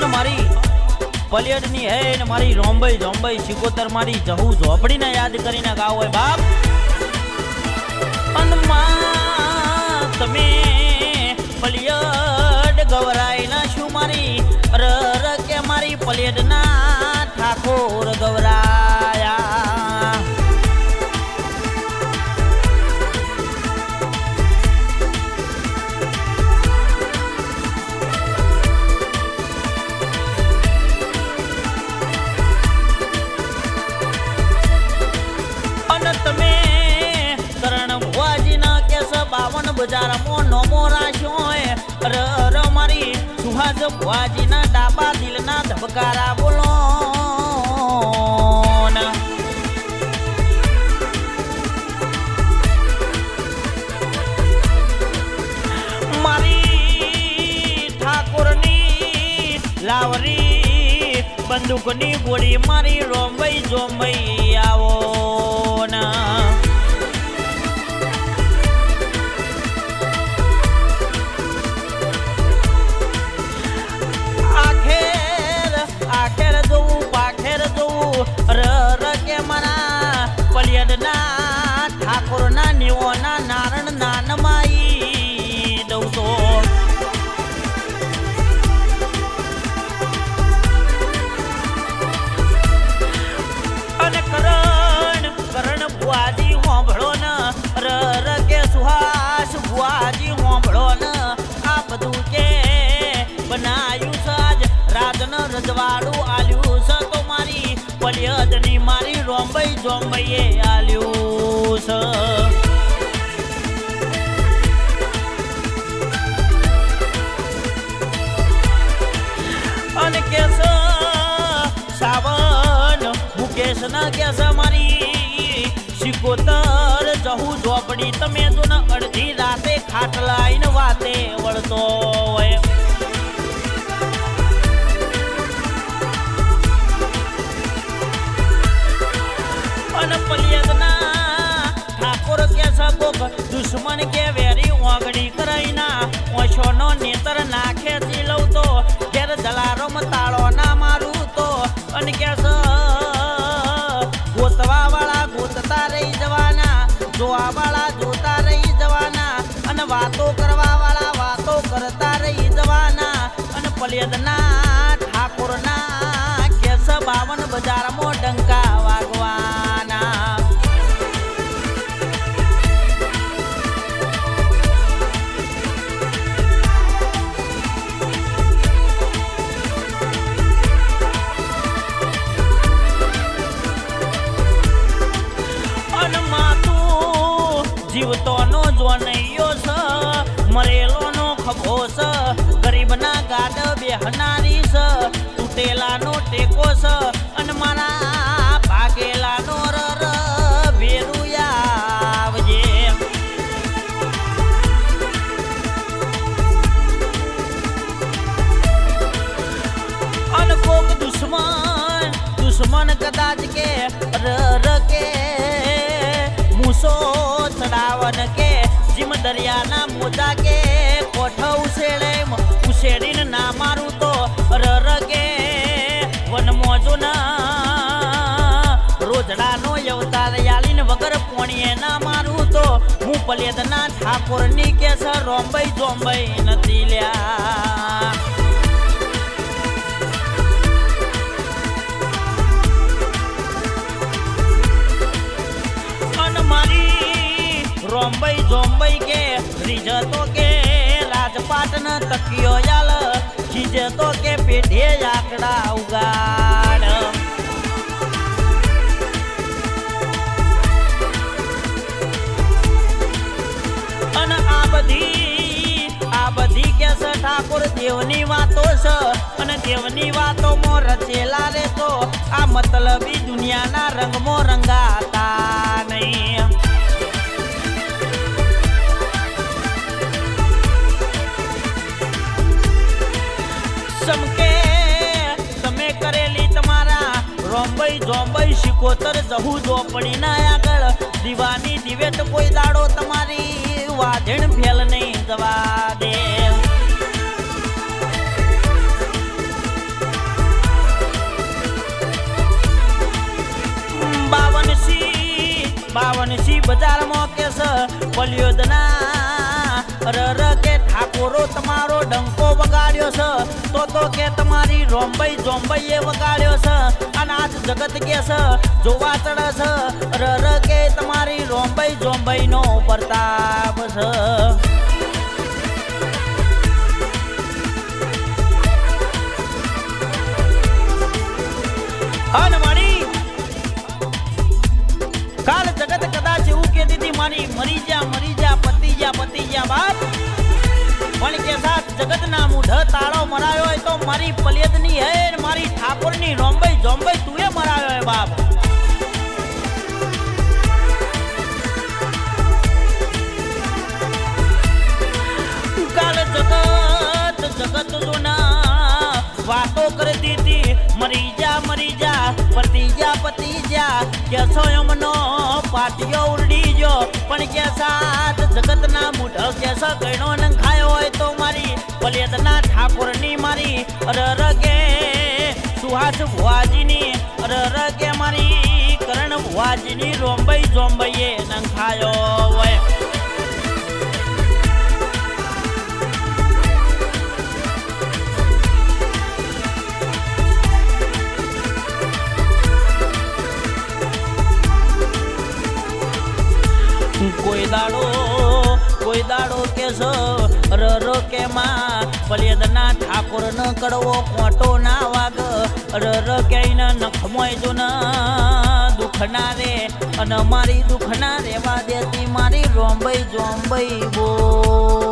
અને મારી પલિયડની હે ને મારી રોંબઈ જોંબઈ શિકોતર મારી જહુ ઝોપડીને યાદ કરીને ગાવ હોય બાપ. અનમાં તમે પલિયડ ગવરાય ના શું મારી રર કે મારી પલિયડના ઠાકોર ગવરાયા. બાવન બજારમાં નોમો રાખ્યો ર મારી સુહાજ ભુવાજીના ડાબા દિલના ધબકારા બોલો. મારી ઠાકોરની લાવરી બંદૂકની ગોળી મારી રોંબઈ જોંબઈ આવો ના. પલિયડના ઠાકોરના નીઓના નારણ નાનમાઈ દઉં તો. અને કરણ ભુવાજી હોંભળો ને ર કે સુહાસ ભુવાજી હોંભળો ને આ બધું કે બનાયું સાજ રાજન રજવાડું આલ્યું છે તો મારી પલિયડની મારી રોંબઈ જોંબઈએ આલ્યું છે. અને કેસ સાવન મુકેશ ના કેસ મારી શિકોતર જહુ ઝોપડી તમે જો ને અડધી રાતે ખાટલાઈને વાતે વળતો હોય. અને પલિયદના ઠાકોર કે સગોક દુશ્મન કે વેરી ઓગણી કરાઈના ઓછોનો નેતર નાખે લઉં તો ઘેર જલારોમ તાળો ના મારું તો. અને કે ગોતવા વાળા ગોતતા રહી જવાના, જોવા વાળા જોતા રહી જવાના, અને વાતો કરવા વાળા વાતો કરતા રહી જવાના. અને પલિયદના ઠાકોરના કેસ 52 બજારમાં ડંકા વાગવાના. જીવતોનો જોનૈયો છે, મરેલોનો ખભો છે, ગરીબના ગાડ બેહનારી છે, તૂટેલાનો ટેકો છે, અને મારા ભાગેલાનો રર ભેરુયા આવજે. અને કોક દુશ્મન કદાચ કે રર કે મૂસો ચડાવન કે જીમ દરિયાના મોજા કે કોઠ ઉછેડીને ના મારું તો રર કે વન મોજો ના રોજડાનો અવતાર યાલીને વગર પોણીએ ના મારું તો હું પલિયદના ઠાકોરની કેસ રોંબઈ જોંબઈ નથી લ્યા. રોંબઈ જોંબઈ કે રીજતો કે રાજપાટન તકિયો યાલ ખીજતો કે પેઢે આકડા ઉગાડ. અને આ બધી કે છે ઠાકોર દેવની વાતો છે, અને દેવની વાતોમાં રચેલા રે તો આ મતલબી દુનિયાના રંગમાં રંગાતા નહીં. સમકે તમે કરેલી તમારા રોંબઈ જોંબઈ શિકોતર જહુ ઝોપડી ના આગળ દીવાની દિવેટ કોઈ દાડો તમારી વાધણ ફેલ નહીં જવા દે. સોનસી બજારમાં કેસ પલ્યોદના રર કે ઠાકોરો તમારો ડંકો વગાડ્યો છે તો કે તમારી રોંબઈ જોંબઈએ વગાડ્યો છે અને આજ જગત કે છે જોવા ચડે છે રર કે તમારી રોંબઈ જોંબઈનો પ્રતાપ છે અને મારી કાલ જગત કદાચ એવું કહેતી હતી મારી મરી જા પતી જા બાપ પણ કે સાથ જગતના મૂઢ તાળો મરાયો હોય તો મારી પલિયદની હે મારી ઠાકોરની રોંબઈ જોંબઈ તુએ મરાયો હે બાપ કાલ જગત જોના વાતો કરતી હતી મરી જા પતી જા કેસો એમનો પાટિયો ઉરડી જો પણ કે સાથ જગતના મૂઢ કેસો કઈનો નંગ ખાયો હોય તો મારી પલિયદના ઠાકોરની મારી અરર કે સુહાસ ભુવાજીની અરર કે મારી કરણ ભુવાજીની રોંબઈ જોંબઈએ નંગ ખાયો હોય કોઈ દાડો કેસો રરો કે માં પલિયદના ઠાકોર ન કડવો કોટો ના વાગ રર કે નખમોય જો દુઃખ ના રે અને મારી દુઃખ ના રેવા દેતી મારી રોંબઈ જોંબઈ બો